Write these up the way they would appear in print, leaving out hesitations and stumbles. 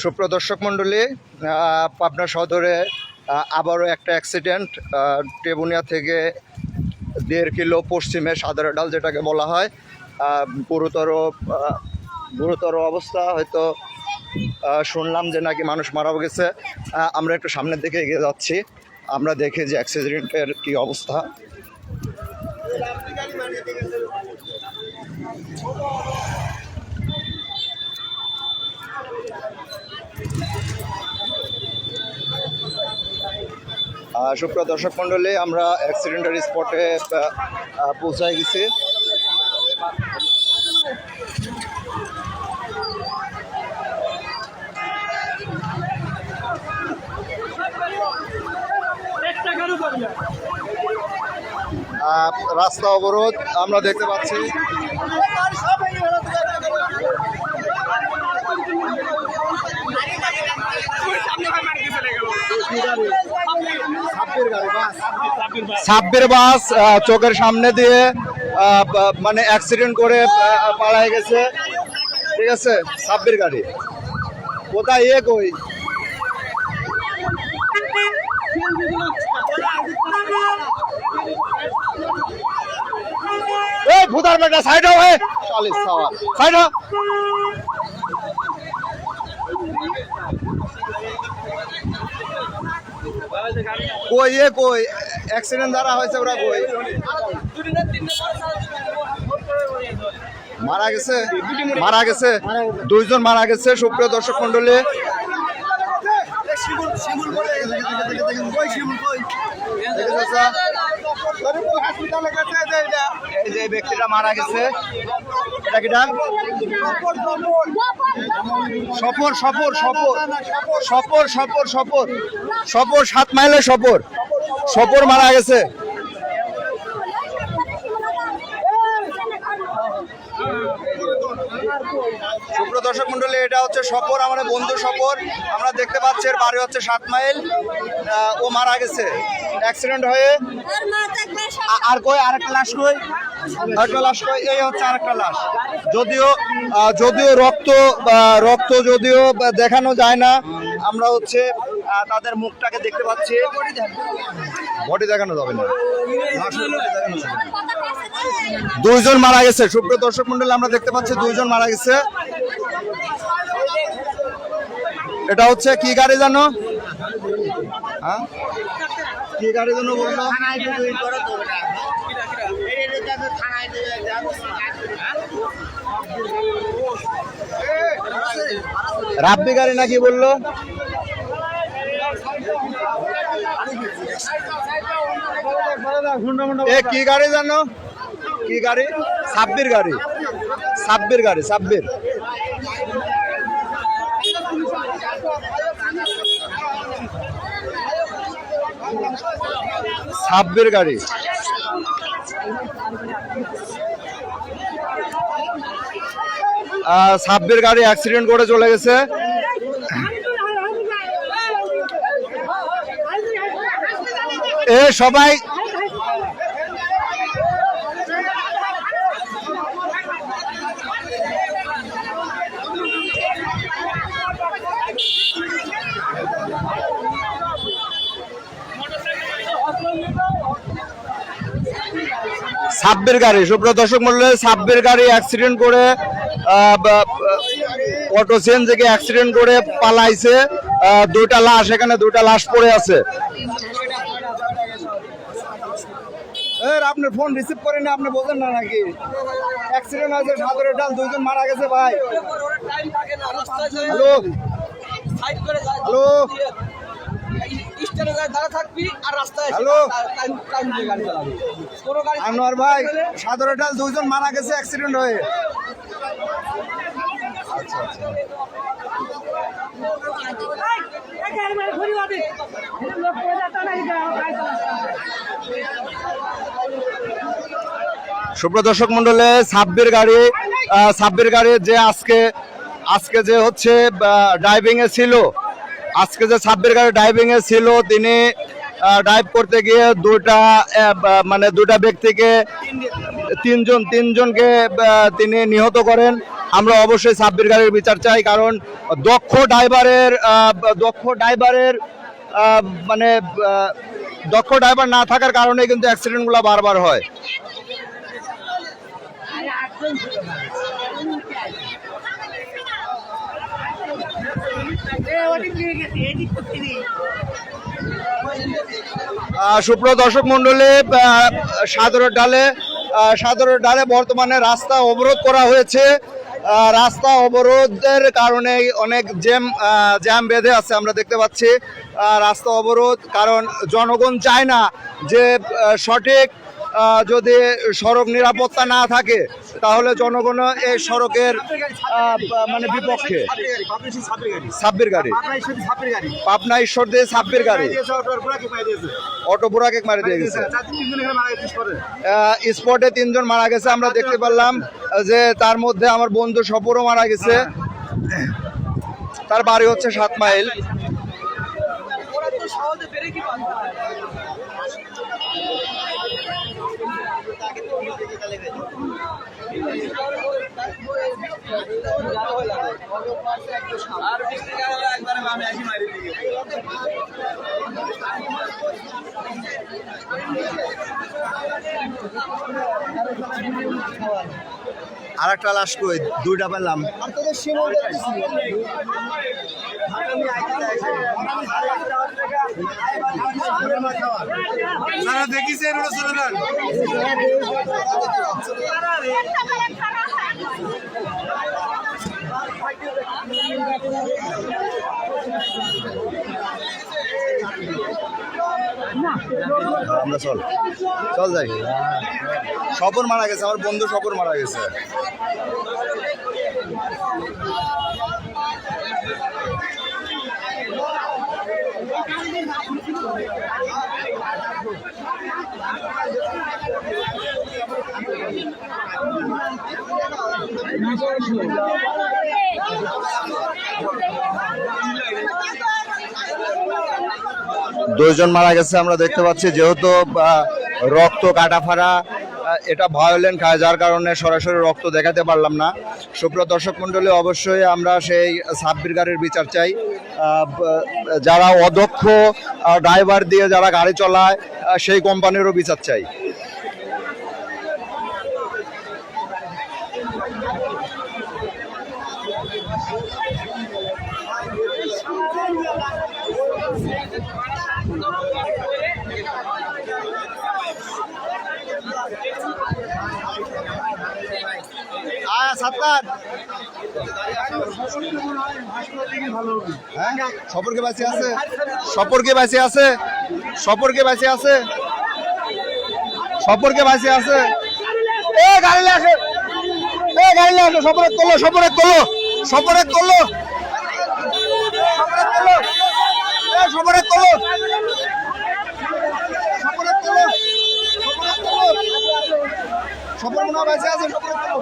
সুপ্রদর্শক মণ্ডলী, পাবনা সদরে আবারও একটা অ্যাক্সিডেন্ট। টেবুনিয়া থেকে 1.5 কিলো পশ্চিমে সাদরাডাল যেটাকে বলা হয়, গুরুতর অবস্থা। হয়তো শুনলাম যে নাকি মানুষ মারা গেছে। আমরা একটু সামনের দিকে এগিয়ে যাচ্ছি, আমরা দেখি যে অ্যাক্সিডেন্টের কী অবস্থা। সুপ্রিয় দর্শক মণ্ডলী, আমরা অ্যাক্সিডেন্টের স্পটে পৌঁছায় গেছি। রাস্তা অবরোধ আমরা দেখতে পাচ্ছি। সাব্বির বাস চোখের সামনে দিয়ে মানে অ্যাক্সিডেন্ট করে পালায় গেছে। ঠিক আছে, সাব্বির গাড়ি কোথায় কই ভূতার বেটা সাইড হয়ে 40 সওয়াল সাইড কই কই অ্যাক্সিডেন্ট দ্বারা হয়েছে, ওরা কই মারা গেছে? মারা গেছে, 2 জন মারা গেছে। সুপ্রিয় দর্শক মণ্ডলী, যে ব্যক্তিটা মারা গেছে এটা কি নাম? সফর সফর সফর সফর সফর সফর সফর 7 মাইলে সফর সফর মারা গেছে। সুপ্রিয় দর্শক মণ্ডলী, এটা হচ্ছে সফর, আমাদের বন্ধু সফর। আমরা দেখতে পাচ্ছি এর বাড়ি হচ্ছে 7 মাইল। ও মারা গেছে অ্যাক্সিডেন্ট হয়ে। আর কই আরেকটা লাশ কই? আরেকটা লাশ কই? এই হচ্ছে আরেকটা লাশ। যদিও রক্ত যদিও দেখানো যায় না, আমরা হচ্ছে তাদের মুখটাকে দেখতে পাচ্ছি। বডি দেখানো যাবে না। 2 জন মারা গেছে। সুপ্রিয় দর্শক মণ্ডলী, আমরা দেখতে পাচ্ছি 2 জন মারা গেছে। এটা হচ্ছে কি গাড়ি জানো? হ্যাঁ, কি গাড়ি জানো বললো? রাব্বি গাড়ি নাকি বললো? কি গাড়ি জানো? কি গাড়ি? সাব্বির গাড়ি, সাব্বির গাড়ি, সাব্বির। সাব্বির গাড়ি। সাব্বির গাড়ি অ্যাক্সিডেন্ট করে চলে গেছে। সবাই সাব্বির গাড়ি, সুপ্রিয় দর্শক মণ্ডলী, সাব্বির গাড়ি অ্যাক্সিডেন্ট করে অটো চেঞ্জ থেকে অ্যাক্সিডেন্ট করে পালাইছে। 2টা লাশ, এখানে 2টা লাশ পড়ে আছে। আপনার ফোন রিসিভ করেন, আপনি বলছেন না নাকি অ্যাক্সিডেন্ট হয়েছে সাদরাডাল, 2 জন মারা গেছে ভাই। হ্যালো হ্যালো আনোয়ার ভাই, সাদরাডাল 2 জন মারা গেছে অ্যাক্সিডেন্ট হয়ে। আচ্ছা আচ্ছা, সুপ্রিয় দর্শক মণ্ডলী, সাব্বির গাড়ি যে আজকে যে হচ্ছে ড্রাইভিং এ ছিল, আজকে যে সাব্বির গাড়ি ড্রাইভিং এ ছিল, তিনি ড্রাইভ করতে গিয়ে দুটা ব্যক্তিকে তিনজনকে তিনি নিহত করেন। আমরা অবশ্যই সাব্বির গাড়ির বিচার চাই, কারণ দক্ষ ড্রাইভারের মানে দক্ষ ড্রাইভার না থাকার কারণে কিন্তু অ্যাক্সিডেন্টগুলো বারবার হয়। সুপ্রিয় দর্শক মন্ডলী, সাদরের ডালে বর্তমানে রাস্তা অবরোধ করা হয়েছে। রাস্তা অবরোধের কারণে অনেক জ্যাম বেঁধে আছে, আমরা দেখতে পাচ্ছি রাস্তা অবরোধ, কারণ জনগণ চায় না যে সঠিক যদি সড়ক নিরাপত্তা না থাকে তাহলে জনগণ এই সড়কের মানে বিপক্ষে। সাব্বির গাড়ি পাবনা ঈশ্বর দিয়ে সাব্বির গাড়ি অটো বুড়াকে মারা দিয়ে গেছে, স্পটে 3 জন মারা গেছে। আমরা দেখতে পারলাম যে তার মধ্যে আমার বন্ধু সফরও মারা গেছে, তার বাড়ি হচ্ছে 7 মাইল। আর একটা লাশ কই, 2টা পেলাম। দেখিছেন আমরা চল যাই। সফর মারা গেছে, আমার বন্ধু সফর মারা গেছে। দুইজন মারা গেছে আমরা দেখতে পাচ্ছি, যেহেতু রক্ত কাটা ফাড়া, এটা ভায়োলেন্ট খায়, যার কারণে সরাসরি রক্ত দেখাতে পারলাম না। সুপ্রিয় দর্শক মণ্ডলী, অবশ্যই আমরা সেই সাব্বির গাড়ির বিচার চাই। যারা অদক্ষ ড্রাইভার দিয়ে যারা গাড়ি চালায় সেই কোম্পানিরও বিচার চাই। সপরকে বাঁচে আছে, সপরকে বাঁচে আছে, সপরকে বাঁচে আছে, সপরকে বাঁচে আছে। এ গাড়ি আসে, এ গাড়ি আসে, সপরে তোলো, সপরে তোলো, সপরে তোলো, সপরে তোলো, সপরে তোলো, সপর মনে বাঁচে আছে, সপরে তোলো।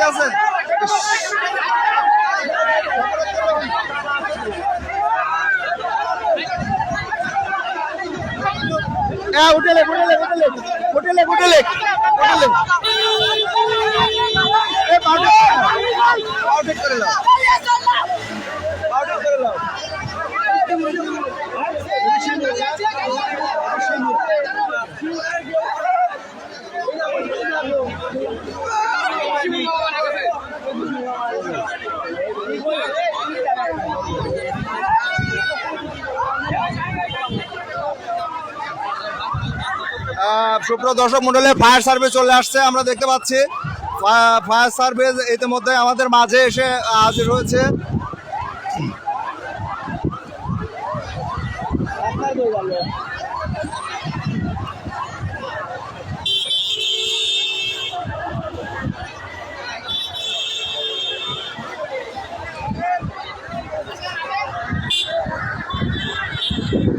আছে উঠেলে উঠেলে উঠেলে উঠেলে উঠেলে করে নাও, করে নাও। সুপ্রিয় দর্শক মন্ডলী, ফায়ার সার্ভিস চলে আসছে, আমরা দেখতে পাচ্ছি ফায়ার সার্ভিস ইতিমধ্যে আমাদের মাঝে এসে হাজির হয়েছে।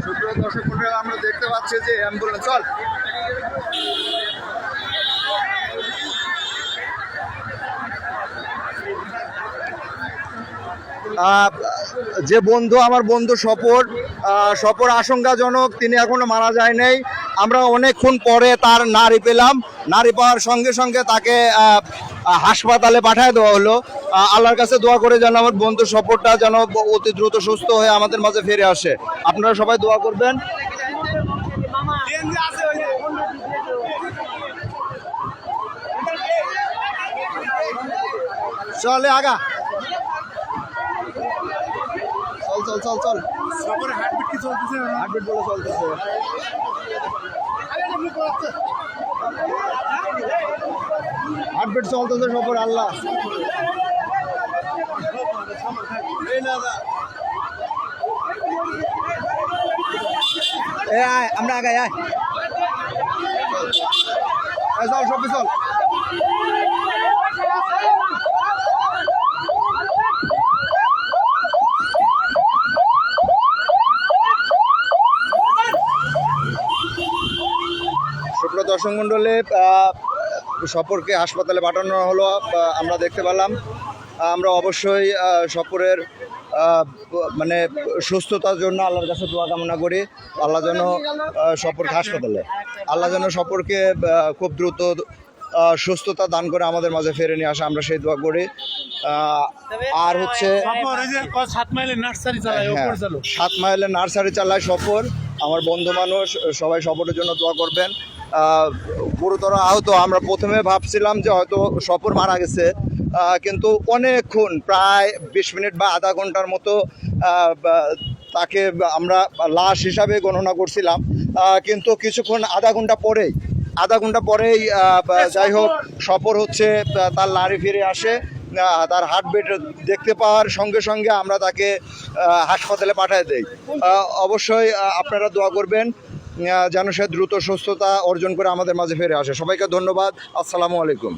সুপ্রিয় দর্শক মন্ডলী, আমরা দেখতে পাচ্ছি যে অ্যাম্বুলেন্স চল যে বন্ধু, আমার বন্ধু সফর, সফর আশঙ্কাজনক, তিনি এখনো মারা যায় নাই। আমরা অনেকক্ষণ পরে তার নাড়ি পেলাম, নাড়ি পাওয়ার সঙ্গে সঙ্গে তাকে হাসপাতালে পাঠিয়ে দেওয়া হলো। আল্লাহর কাছে দোয়া করে যেন আমার বন্ধু সফরটা যেন অতি দ্রুত সুস্থ হয়ে আমাদের মাঝে ফিরে আসে। আপনারা সবাই দোয়া করবেন। চলে আগা, চল চল চল চল। হার্টবিট বলে চলতেছে। হার্টবিট চলতেছে সফর। আল্লাহ আমরা আগাই আয়, চল সবাই চল। সুপ্রিয় দর্শক মণ্ডলী, সফরকে হাসপাতালে পাঠানো হলো, আমরা দেখতে পেলাম। আমরা অবশ্যই সফরের মানে সুস্থতার জন্য আল্লাহর কাছে দোয়া কামনা করি। আল্লাহ যেন সফরকে হাসপাতালে, আল্লাহ যেন সফরকে খুব দ্রুত সুস্থতা দান করে আমাদের মাঝে ফিরে নিয়ে আসে, আমরা সেই দোয়া করি। আর হচ্ছে 7 মাইলের নার্সারি চালায় সফর, আমার বন্ধু মানুষ, সবাই সফরের জন্য দোয়া করবেন। গুরুতর আহত, আমরা প্রথমে ভাবছিলাম যে হয়তো সফর মারা গেছে, কিন্তু অনেকক্ষণ প্রায় 20 মিনিট বা আধা ঘন্টার মতো তাকে আমরা লাশ হিসাবে গণনা করছিলাম, কিন্তু কিছুক্ষণ আধা ঘন্টা পরেই যাই হোক সফর হচ্ছে, তার নাড়ি ফিরে আসে। তার হার্টবিট দেখতে পাওয়ার সঙ্গে সঙ্গে আমরা তাকে হাসপাতালে পাঠিয়ে দেই। অবশ্যই আপনারা দোয়া করবেন যেন সে দ্রুত সুস্থতা অর্জন করে আমাদের মাঝে ফিরে আসে। সবাইকে ধন্যবাদ। আসসালামু আলাইকুম।